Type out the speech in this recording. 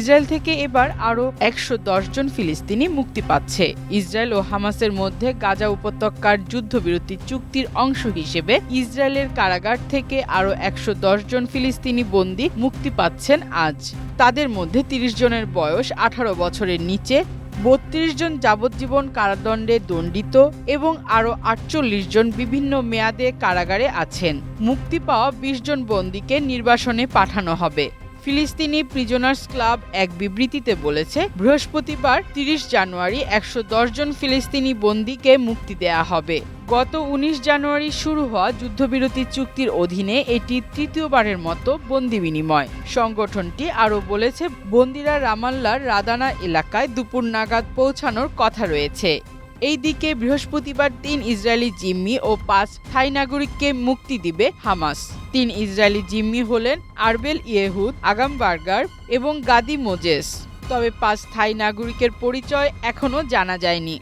Israel থেকে এবার আরও ১১০ জন ফিলিস্তিনি মুক্তি পাচ্ছে। ইসরায়েল ও হামাসের মধ্যে গাজা উপত্যকার যুদ্ধবিরতি চুক্তির অংশ হিসেবে ইসরায়েলের কারাগার থেকে আরও ১১০ জন ফিলিস্তিনি বন্দী মুক্তি পাচ্ছেন আজ। তাদের মধ্যে ৩০ জনের বয়স ১৮ বছরের নিচে, ৩২ জন যাবজ্জীবন কারাদণ্ডে দণ্ডিত এবং আরও ৪৮ জন বিভিন্ন মেয়াদে কারাগারে আছেন। মুক্তি পাওয়া ২০ জন বন্দীকে নির্বাসনে পাঠানো হবে। ফিলিস্তিনি প্রিজনার্স ক্লাব এক বিবৃতিতে বলেছে, বৃহস্পতিবার ৩০ জানুয়ারি ১১০ জন ফিলিস্তিনি বন্দীকে মুক্তি দেয়া হবে। গত ১৯ জানুয়ারি শুরু হওয়া যুদ্ধবিরতি চুক্তির অধীনে এটি তৃতীয়বারের মতো বন্দী বিনিময়। সংগঠনটি আরও বলেছে, বন্দীরা রামাল্লার রাদানা এলাকায় দুপুর নাগাদ পৌঁছানোর কথা রয়েছে। এই দিকে বৃহস্পতিবার ৩ ইসরায়েলি জিম্মি ও ৫ থাই নাগরিককে মুক্তি দিবে হামাস। ৩ ইসরায়েলি জিম্মি হলেন আরবেল ইয়েহুদ, আগাম বার্গার এবং গাদি মোজেস। তবে ৫ থাই নাগরিকের পরিচয় এখনও জানা যায়নি।